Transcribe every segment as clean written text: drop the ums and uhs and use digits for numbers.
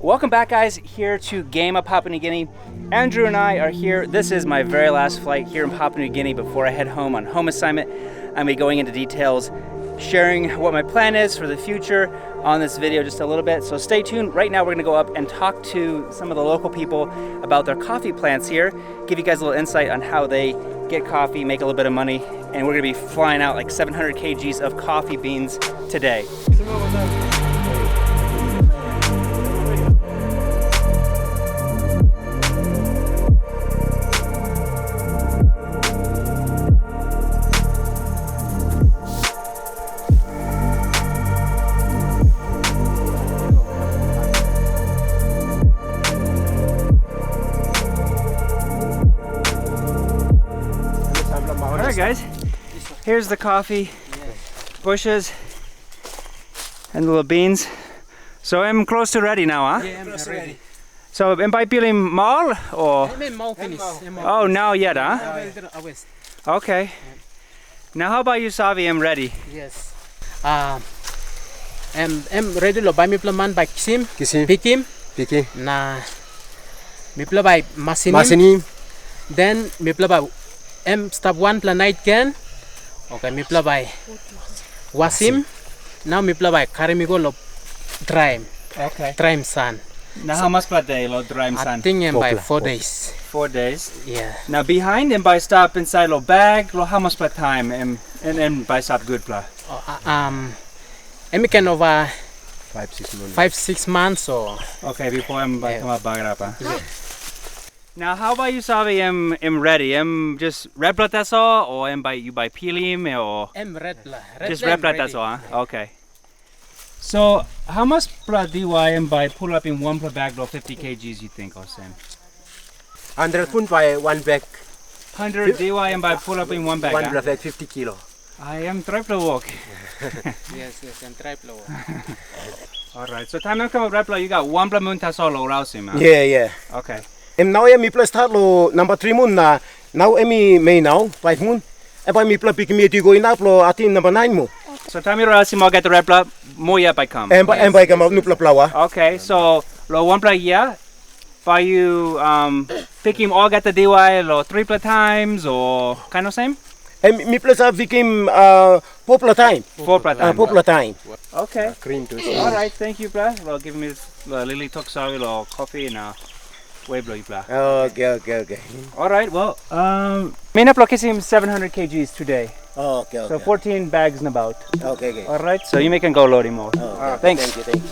Welcome back, guys, here to Game of Papua New Guinea. Andrew and I are here. This is my very last flight here in Papua New Guinea before I head home on home assignment. I'm going to be going into details, sharing what my plan is for the future on this video just a little bit. So stay tuned. Right now we're going to go up and talk to some of the local people about their coffee plants here, give you guys a little insight on how they get coffee, make a little bit of money, and we're going to be flying out like 700 kgs of coffee beans today. Guys, here's the coffee bushes and the little beans. So I'm close to ready now, huh? Yeah, I'm ready. So am I peeling mal or? Oh, now yet, huh? Okay. Now how about you, Savi? I'm ready. Yes. I'm ready to buy me plaman by Kisim. Pikim. Na me play by Masinim. Then me play by step 1 plan night can. Okay, me play by Wasim. Now me play by Karimigo lo Drime. Okay. Drime San. Now how much per day lo Drime San? I think by 4 days. 4 days. Yeah. Now behind and by stop inside lo bag lo how much per time and by stop good pla. I can over 5-6 months. or okay before I'm by come up bag up. Now how about you, Savi? I'm ready. I'm just red blood that's all, or am by you by peeling or red blood. Just red blood that's all, huh? Okay. So how much blood do I am by pull up in one per bag or 50 kgs you think or same? 100 pound by one bag. 100 do I am by pull up in one bag. One bag 50 kilo. I am triple walk. Yes, I'm triple walk. All right. So time to come up red blood. You got one blood moon that's all around him. Yeah. Okay. Now I plus start lo number 3 moon na. Now may now 5 moon. By me plus pick me to go in up lo atin number 9 moon. So time you around him, I'll get the red blood more yet by come. And by come up nupla flower. Okay. So lo one blood yeah. By you pick him all get the DY lo 3 times or kind of same? And me plus became popular time. 4 time. Popular time. Okay. Green to All right. Thank you, bro. Well, give me Lily took sorry lo coffee and way blow you blah. Okay. All right. Well, main up location 700 kgs today. Okay. So 14 bags and about. Okay. All right. So you can go loading more. Thanks. Thank you.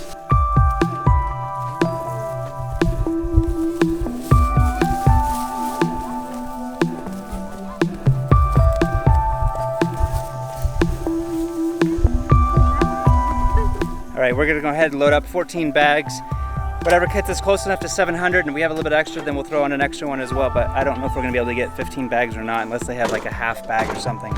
All right, we're gonna go ahead and load up 14 bags. Whatever gets us close enough to 700 and we have a little bit extra, then we'll throw on an extra one as well. But I don't know if we're gonna be able to get 15 bags or not unless they have like a half bag or something.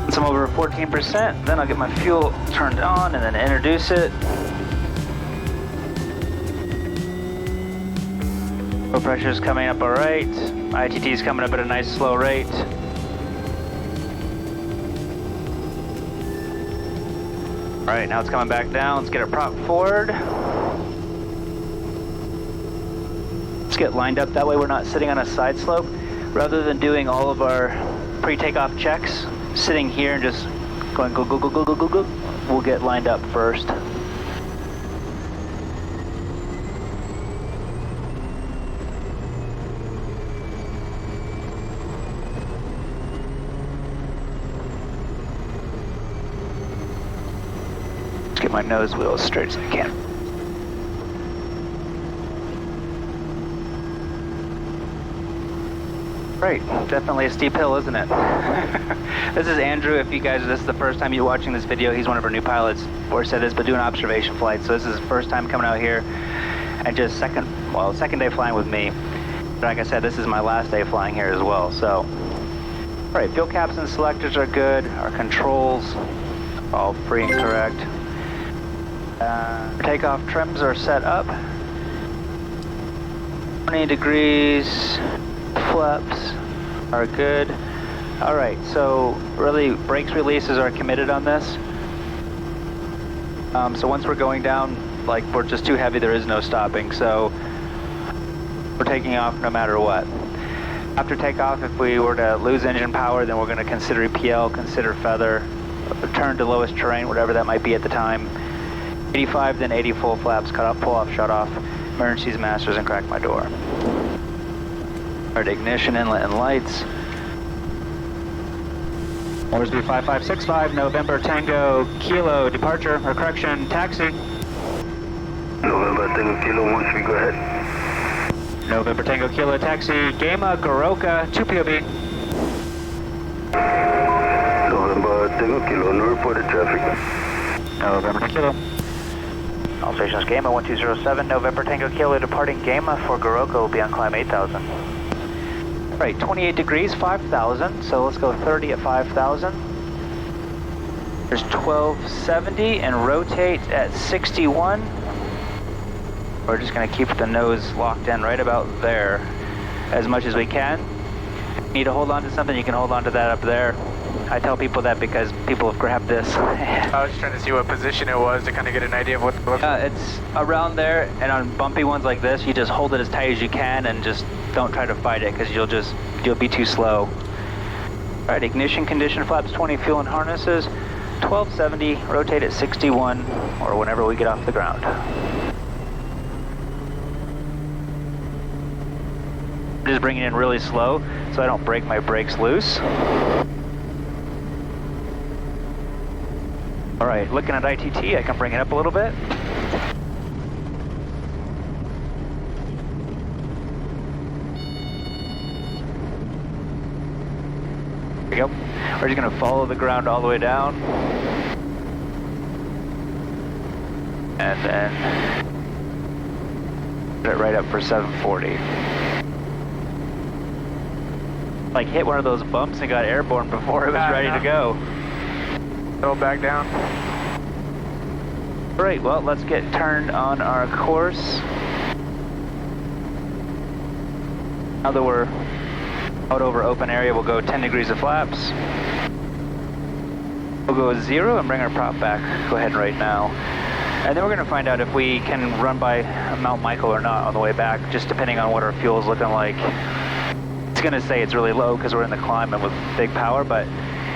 Once I'm over 14%, then I'll get my fuel turned on and then introduce it. Oil pressure is coming up all right. ITT is coming up at a nice slow rate. All right, now it's coming back down. Let's get it propped forward. Let's get lined up. That way we're not sitting on a side slope. Rather than doing all of our pre-takeoff checks, sitting here and just going go, we'll get lined up first. Let's get my nose wheel as straight as I can. Right, definitely a steep hill, isn't it? This is Andrew. If you guys, this is the first time you're watching this video, he's one of our new pilots. Of course, has been doing observation flights, so this is his first time coming out here, and just second day flying with me. Like I said, this is my last day flying here as well. So, all right, fuel caps and selectors are good. Our controls, all free and correct. Takeoff trims are set up. 20 degrees. Flaps are good. All right, so really brakes releases are committed on this. So once we're going down, like we're just too heavy, there is no stopping. So we're taking off no matter what. After takeoff, if we were to lose engine power, then we're going to consider EPL, consider feather, return to lowest terrain, whatever that might be at the time. 85, then 80 full flaps, cut off, pull off, shut off, emergencies, masters, and crack my door. All right, ignition, inlet, and lights. Orsby 5565, November Tango Kilo, departure, or correction, taxi. November Tango Kilo, once we go ahead. November Tango Kilo, taxi, Gama, Goroka, 2 POV. November Tango Kilo, no reported traffic. November Tango Kilo. All stations Gama 1207, November Tango Kilo, departing Gama for Goroka will be on climb 8000. Right, 28 degrees, 5,000, so let's go 30 at 5,000. There's 1270 and rotate at 61. We're just gonna keep the nose locked in right about there as much as we can. If you need to hold on to something, you can hold on to that up there. I tell people that because people have grabbed this. I was trying to see what position it was to kind of get an idea of what to look for. It's around there, and on bumpy ones like this, you just hold it as tight as you can and just don't try to fight it because you'll be too slow. All right, ignition condition, flaps 20, fuel and harnesses, 1270, rotate at 61, or whenever we get off the ground. Just bringing it in really slow so I don't break my brakes loose. All right, looking at ITT, I can bring it up a little bit. There we go. We're just gonna follow the ground all the way down. And then put it right up for 740. Like hit one of those bumps and got airborne before it was ready to go. Go back down. All right, well, let's get turned on our course. Now that we're out over open area, we'll go 10 degrees of flaps. We'll go 0 and bring our prop back. Go ahead right now. And then we're gonna find out if we can run by Mount Michael or not on the way back, just depending on what our fuel's looking like. It's gonna say it's really low because we're in the climb and with big power, but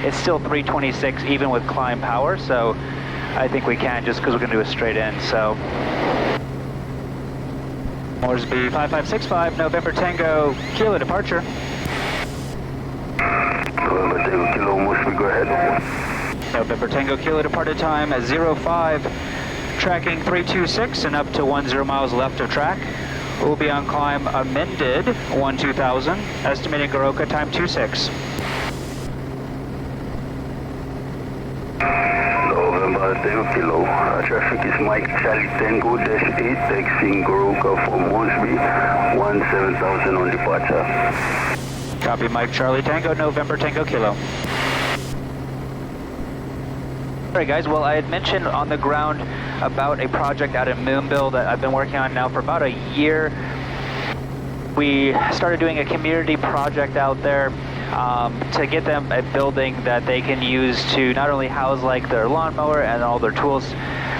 it's still 326 even with climb power, so I think we can just because we're gonna do a straight in, so. Orsby 5565, November Tango Kilo, departure. November Tango Kilo, once we go ahead. November Tango Kilo, departed time at 05, tracking 326 and up to 10 miles left of track. We'll be on climb amended 12,000, estimating Goroka time 26. November Tango Kilo, traffic is Mike Charlie Tango -8, taxiing Goroka from Orsby, 17,000 on departure. Copy, Mike Charlie Tango, November Tango Kilo. All right, guys, well, I had mentioned on the ground about a project out in Moonbill that I've been working on now for about a year. We started doing a community project out there to get them a building that they can use to not only house like their lawnmower and all their tools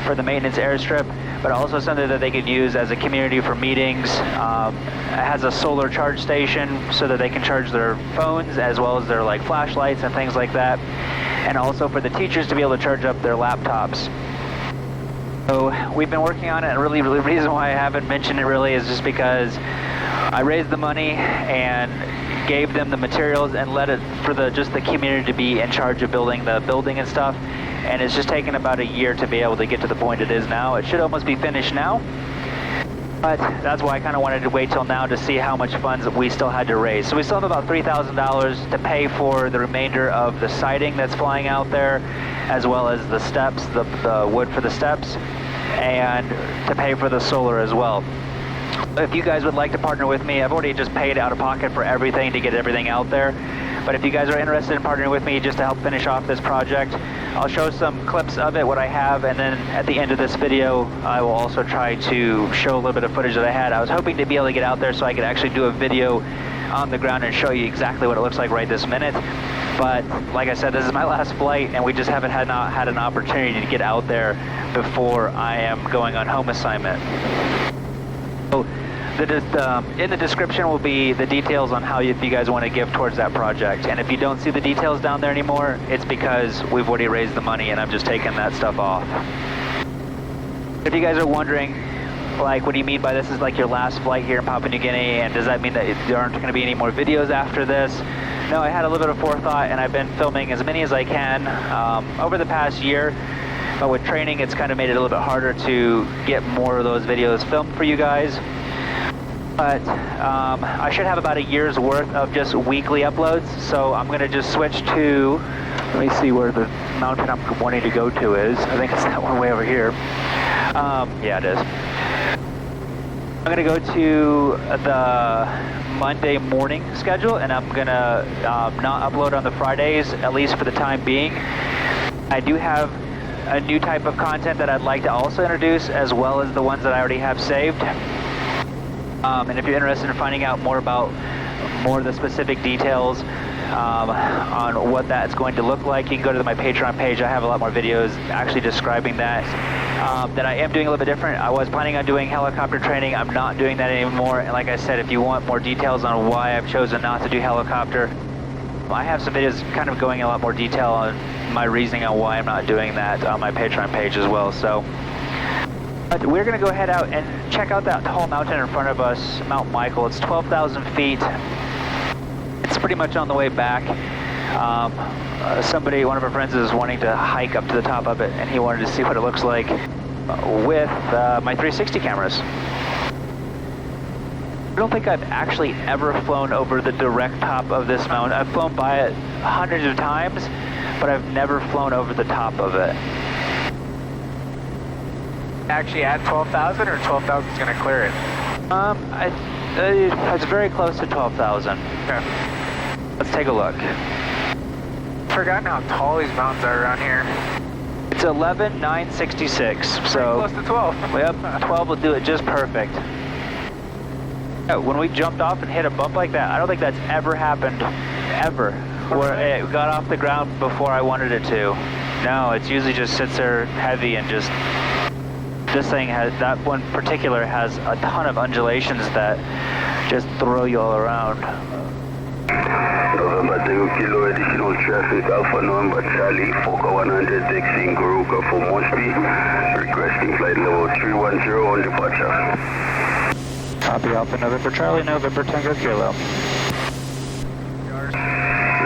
for the maintenance airstrip, but also something that they could use as a community for meetings. It has a solar charge station so that they can charge their phones as well as their like flashlights and things like that. And also for the teachers to be able to charge up their laptops. So we've been working on it, and really the reason why I haven't mentioned it really is just because I raised the money and gave them the materials and let it for just the community to be in charge of building the building and stuff. And it's just taken about a year to be able to get to the point it is now. It should almost be finished now. But that's why I kind of wanted to wait till now to see how much funds we still had to raise. So we still have about $3,000 to pay for the remainder of the siding that's flying out there, as well as the steps, the wood for the steps, and to pay for the solar as well. If you guys would like to partner with me, I've already just paid out of pocket for everything to get everything out there. But if you guys are interested in partnering with me just to help finish off this project, I'll show some clips of it, what I have, and then at the end of this video, I will also try to show a little bit of footage that I had. I was hoping to be able to get out there so I could actually do a video on the ground and show you exactly what it looks like right this minute. But like I said, this is my last flight, and we just haven't had an opportunity to get out there before I am going on home assignment. So in the description will be the details on how if you guys want to give towards that project. And if you don't see the details down there anymore, it's because we've already raised the money and I'm just taking that stuff off. If you guys are wondering, like, what do you mean by this is like your last flight here in Papua New Guinea, and does that mean that there aren't going to be any more videos after this? No, I had a little bit of forethought, and I've been filming as many as I can over the past year. But with training, it's kind of made it a little bit harder to get more of those videos filmed for you guys. But I should have about a year's worth of just weekly uploads. So I'm going to just switch to, let me see where the mountain I'm wanting to go to is. I think it's that one way over here. Yeah, it is. I'm going to go to the Monday morning schedule, and I'm going to not upload on the Fridays, at least for the time being. I do have a new type of content that I'd like to also introduce, as well as the ones that I already have saved. And if you're interested in finding out more about more of the specific details on what that's going to look like, you can go to my Patreon page. I have a lot more videos actually describing that. That I am doing a little bit different. I was planning on doing helicopter training. I'm not doing that anymore. And like I said, if you want more details on why I've chosen not to do helicopter, I have some videos kind of going in a lot more detail on my reasoning on why I'm not doing that on my Patreon page as well. So but we're going to go head out and check out that tall mountain in front of us, Mount Michael. It's 12,000 feet. It's pretty much on the way back. One of our friends is wanting to hike up to the top of it, and he wanted to see what it looks like with my 360 cameras. I don't think I've actually ever flown over the direct top of this mountain. I've flown by it hundreds of times, but I've never flown over the top of it. Actually at 12,000, or 12,000 is going to clear it? It's very close to 12,000. Okay. Let's take a look. I've forgotten how tall these mountains are around here. It's 11,966. So close to 12. Yep, 12 will do it just perfect. Yeah, when we jumped off and hit a bump like that, I don't think that's ever happened, ever, where it got off the ground before I wanted it to. No, it usually just sits there heavy and just. This thing has, that one particular has a ton of undulations that just throw you all around. November 10 Kilo, additional traffic, Alpha November Charlie, Fokker 100, taxiing Goroka for Mosby, requesting flight level 310 on departure. Copy Alpha November Charlie, November Tango Kilo.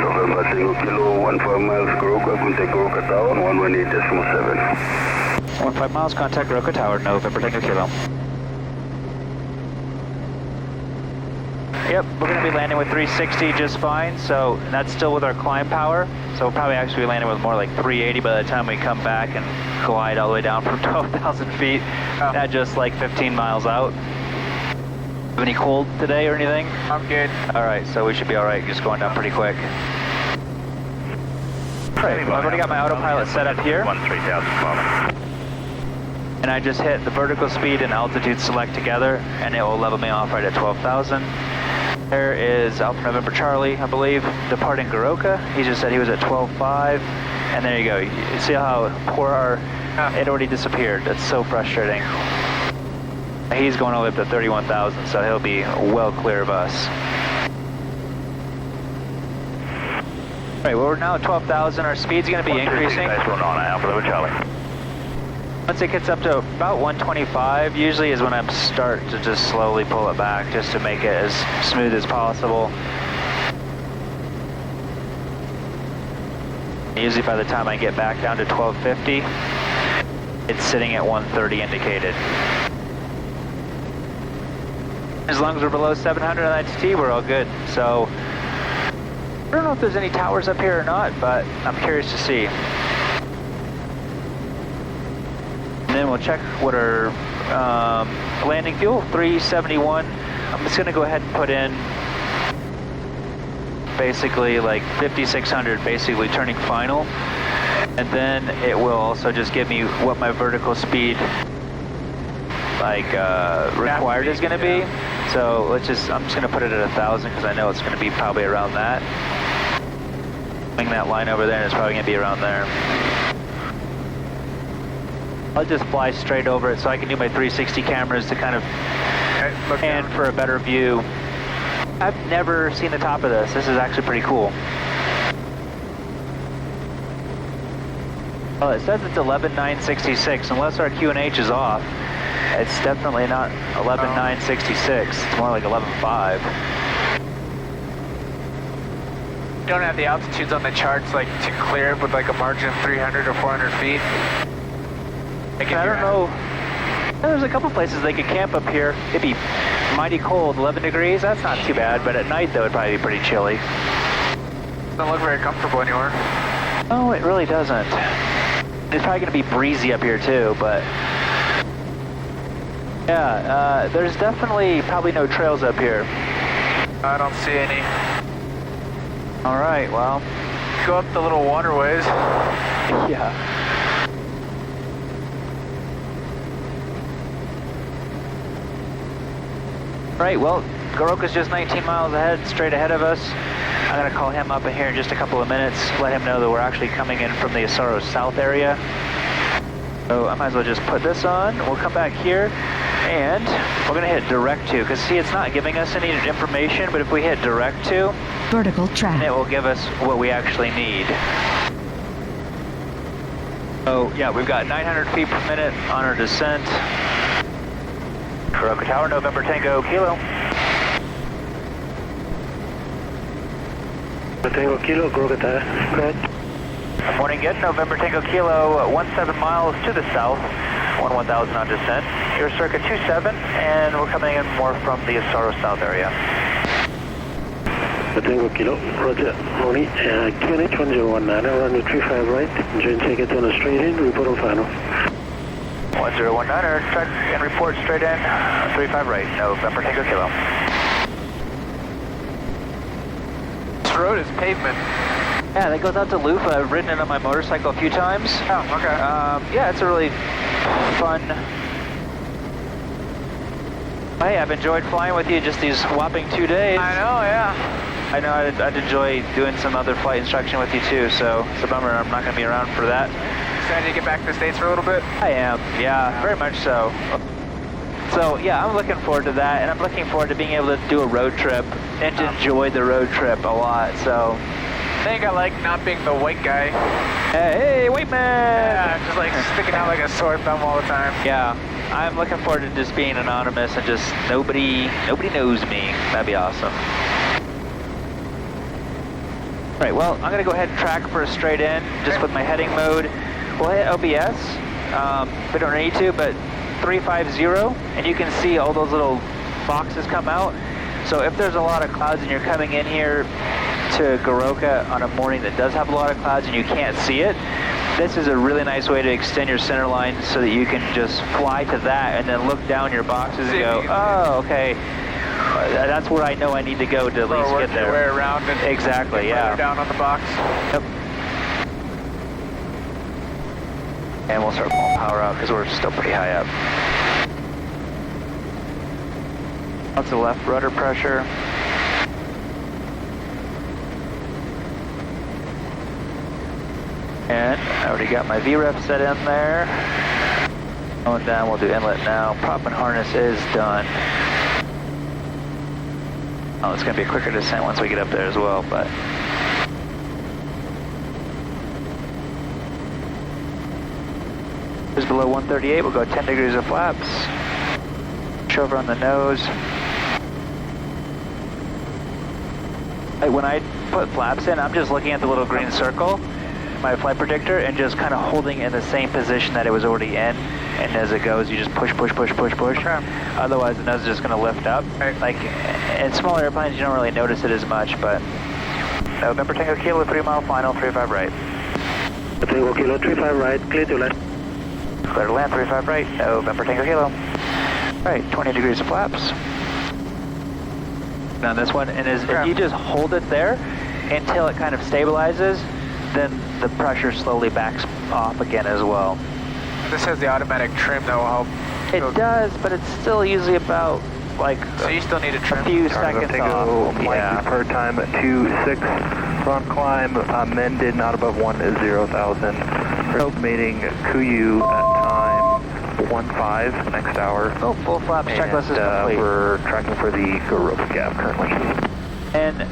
November 10 Kilo, 15 miles Goroka, contact Goroka Town, 118.7. 15 miles, contact Goroka Tower, November Tango Kilo. Yep, we're going to be landing with 360 just fine, so that's still with our climb power. So we'll probably actually be landing with more like 380 by the time we come back and glide all the way down from 12,000 feet at just like 15 miles out. Have any cold today or anything? I'm good. Alright, so we should be alright, just going down pretty quick. Alright, well, I've already got my autopilot set up here. 13,000 kilometers. And I just hit the vertical speed and altitude select together, and it will level me off right at 12,000. There is Alpha November Charlie, I believe, departing Goroka. He just said he was at 12.5, and there you go. You see how poor it already disappeared. That's so frustrating. He's going all the way up to 31,000, so he'll be well clear of us. All right, well, we're now at 12,000. Our speed's going to be increasing. Alpha November Charlie. Once it gets up to about 125, usually is when I start to just slowly pull it back, just to make it as smooth as possible. Usually by the time I get back down to 1250, it's sitting at 130 indicated. As long as we're below 700 on ITT, we're all good. So, I don't know if there's any towers up here or not, but I'm curious to see. And then we'll check what our landing fuel, 371. I'm just gonna go ahead and put in basically like 5,600, basically turning final. And then it will also just give me what my vertical speed required is gonna be. So I'm just gonna put it at 1,000 because I know it's gonna be probably around that. Putting that line over there and it's probably gonna be around there. I'll just fly straight over it so I can do my 360 cameras to kind of pan for a better view. I've never seen the top of this. This is actually pretty cool. Well, it says it's 11,966 unless our QNH is off. It's definitely not 11,966. It's more like 11,500. Don't have the altitudes on the charts like to clear it with like a margin of 300 or 400 feet. Like I don't know. There's a couple places they could camp up here. It'd be mighty cold, 11 degrees. That's not too bad, but at night though it'd probably be pretty chilly. Doesn't look very comfortable anywhere. No, it really doesn't. It's probably going to be breezy up here too, but yeah, there's definitely probably no trails up here. I don't see any. All right, well, Go up the little waterways. yeah. Right, well, Goroka's just 19 miles ahead, straight ahead of us. I'm going to call him up in here in just a couple of minutes, let him know that we're actually coming in from the Asaro South area. So I might as well just put this on. We'll come back here, and we're going to hit direct to, because see, it's not giving us any information, but if we hit direct to, vertical track, it will give us what we actually need. So yeah, we've got 900 feet per minute on our descent. Goroka Tower, November Tango Kilo. Tango Kilo, Goroka Tower. Go ahead. Morning, good. November Tango Kilo, 17 miles to the south, 1,000 on descent. You're circa 27, and we're coming in more from the Asaro South area. Tango Kilo, Roger. Morning. QNH 1019, runway 35 right. Join ticket on a straight in, report on final. 1019, track and report straight in, 35 right, November Tango Kilo. This road is pavement. Yeah, that goes out to Lufa. I've ridden it on my motorcycle a few times. Oh, okay. Yeah, it's a really fun. Hey, I've enjoyed flying with you just these whopping 2 days. I know, yeah. I know I'd enjoy doing some other flight instruction with you too, so it's a bummer I'm not going to be around for that. Excited to get back to the States for a little bit? I am, yeah, very much so. So yeah, I'm looking forward to that, and I'm looking forward to being able to do a road trip and to enjoy the road trip a lot, so. I think I like not being the white guy. Hey, white man! Yeah, just like sticking out like a sore thumb all the time. Yeah, I'm looking forward to just being anonymous and just nobody knows me. That'd be awesome. All right, well, I'm gonna go ahead and track for a straight in, just with my heading mode. We'll hit OBS. We don't need to, but 350, and you can see all those little boxes come out. So if there's a lot of clouds and you're coming in here to Goroka on a morning that does have a lot of clouds and you can't see it, this is a really nice way to extend your center line so that you can just fly to that and then look down your boxes and go, oh, okay, that's where I know I need to go to at least get there. Your way around and exactly, yeah. Down on the box. Yep. And we'll start pulling power out because we're still pretty high up. Lots of left rudder pressure. And I already got my VREF set in there. Going down, we'll do inlet now. Prop and harness is done. Oh, it's going to be a quicker descent once we get up there as well, but. Just below 138, we'll go 10 degrees of flaps. Over on the nose. When I put flaps in, I'm just looking at the little green circle. my flight predictor and just kind of holding it in the same position that it was already in. And as it goes, you just push. Okay. Otherwise, the nose is just going to lift up. Right. Like in smaller airplanes, you don't really notice it as much, but November Tango Kilo, 3 mile final, 35 right. Tango Kilo 35 right, clear to land. Clear to land, 35 right, November Tango Kilo. Right, 20 degrees of flaps. On this one, and if you just hold it there until it kind of stabilizes, then the pressure slowly backs off again as well. This has the automatic trim that will help. It does, but it's still usually about like So you still need a trim. a few seconds off. Yeah. Per time at 26, front climb, mended, not above 10,000. Estimating Kuyu at time 15 next hour. Oh, full flaps checklist is complete. We're tracking for the Gurup gap currently. And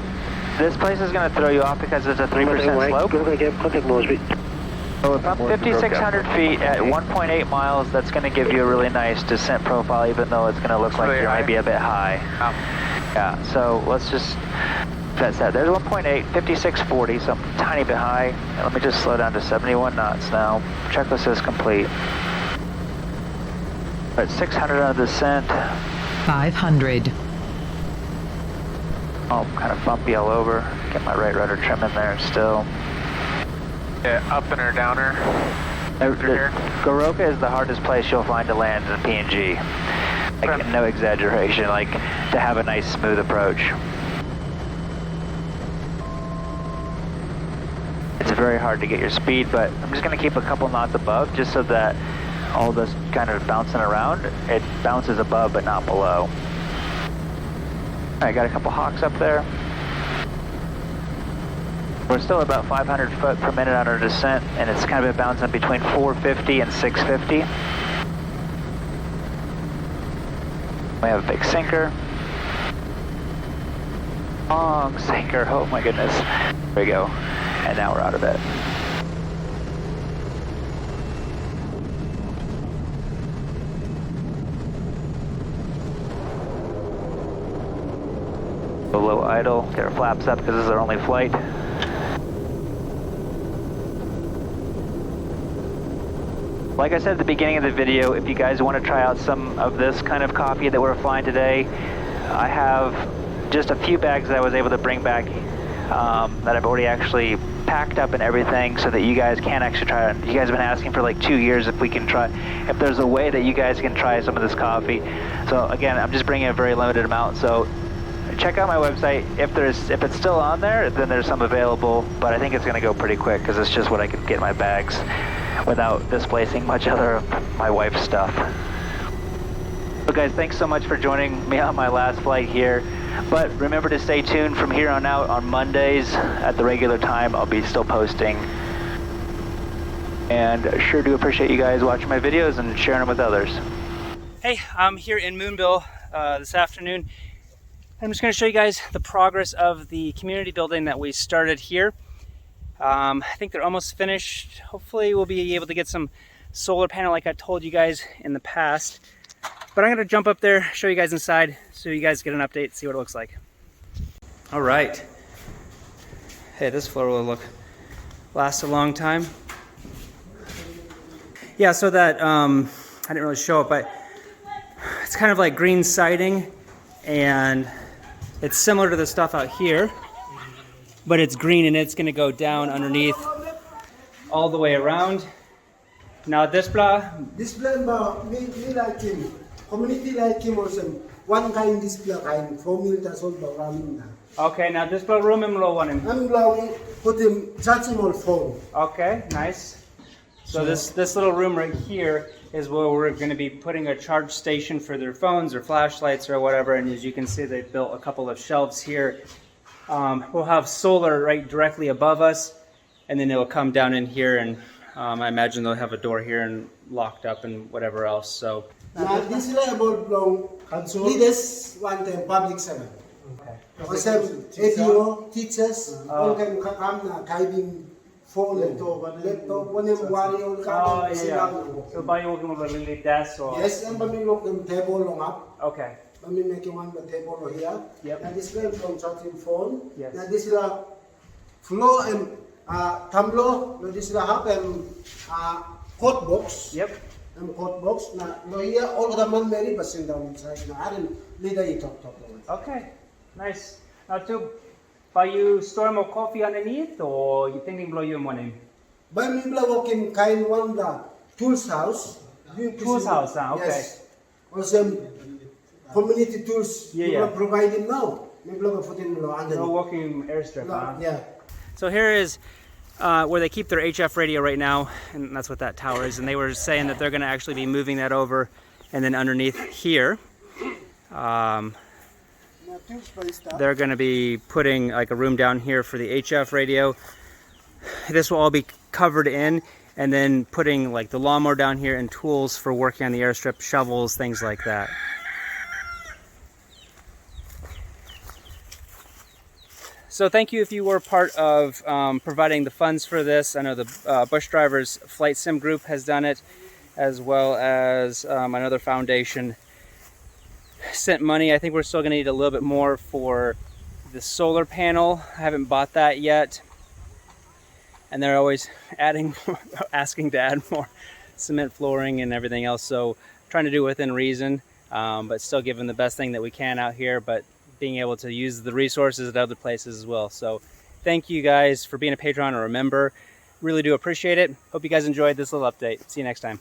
this place is going to throw you off because it's a 3% slope. Gurup gap, contact Mosby. So from 5,600 feet at 1.8 miles, that's going to give you a really nice descent profile, even though it's going to look like Really you might high. be a bit high. Yeah, so let's just that's that. There's 1.8, 5,640, so I'm a tiny bit high. And let me just slow down to 71 knots now. Checklist is complete. We're at 600 on the descent. 500. Oh, kind of bumpy all over. Get my right rudder trim in there still. Yeah, upper or downer. Goroka is the hardest place you'll find to land in PNG. Like, no exaggeration, like to have a nice smooth approach. It's very hard to get your speed, but I'm just going to keep a couple knots above just so that all this kind of bouncing around, it bounces above but not below. I got a couple hawks up there. We're still about 500 foot per minute on our descent, and it's kind of been bouncing between 450 and 650. We have a big sinker. Long sinker, oh my goodness. There we go. And now we're out of it. Go low idle, get our flaps up because this is our only flight. Like I said at the beginning of the video, if you guys want to try out some of this kind of coffee that we're flying today, I have just a few bags that I was able to bring back that I've already actually packed up and everything so that you guys can actually try it. You guys have been asking for like 2 years if we can try, if there's a way that you guys can try some of this coffee. So again, I'm just bringing a very limited amount. So check out my website. If it's still on there, then there's some available, but I think it's going to go pretty quick because it's just what I can get in my bags without displacing much other of my wife's stuff. So guys, thanks so much for joining me on my last flight here. But remember to stay tuned from here on out on Mondays at the regular time. I'll be still posting. And sure do appreciate you guys watching my videos and sharing them with others. Hey, I'm here in Moonville this afternoon. I'm just going to show you guys the progress of the community building that we started here. I think they're almost finished. Hopefully we'll be able to get some solar panel like I told you guys in the past. But I'm going to jump up there, show you guys inside, so you guys get an update, see what it looks like. All right. Hey, this floor will last a long time. Yeah, so that, I didn't really show it, but it's kind of like green siding, and it's similar to the stuff out here, but it's green and it's going to go down underneath all the way around. Now this plan about me like him, community like him also, one kind display kind, 4 meters old running now. Okay, now this room I'm low on him. I'm allowing put him charging on phone. Okay, nice. So this little room right here is where we're going to be putting a charge station for their phones or flashlights or whatever. And as you can see, they built a couple of shelves here. We'll have solar right directly above us, and then it'll come down in here, and I imagine they'll have a door here and locked up and whatever else. So now this is about long console. Leaders one time public servant. okay. Also, ADO teachers, all can come now guiding phone, laptop, one of warrior Oh yeah. So by you working with a little desk or yes, and we look them table long up. okay. Let me make one the table here. Yep. Now this is from charging phone. Yes. Now this is a floor and Tamlo, no this lahap hot box. Yep. Hot box na no here all the man Mary passing down inside. Na arin leader ito top. Okay, nice. Now to buy you store more coffee underneath, or you thinking blow your money? By me walking kind one the tools house. Tools house, okay. Yes. Also community tools you are providing now. Me putting underneath. No walking airstrip, huh? Yeah. So here is where they keep their HF radio right now, and that's what that tower is. And they were saying that they're going to actually be moving that over, and then underneath here, they're going to be putting like a room down here for the HF radio. This will all be covered in, and then putting like the lawnmower down here and tools for working on the airstrip, shovels, things like that. So thank you if you were part of providing the funds for this. I know the Bush Drivers Flight Sim group has done it, as well as another foundation sent money. I think we're still going to need a little bit more for the solar panel. I haven't bought that yet. And they're always asking to add more cement flooring and everything else. So trying to do within reason, but still giving the best thing that we can out here, but being able to use the resources at other places as well. So thank you guys for being a patron or a member. Really do appreciate it. Hope you guys enjoyed this little update. See you next time.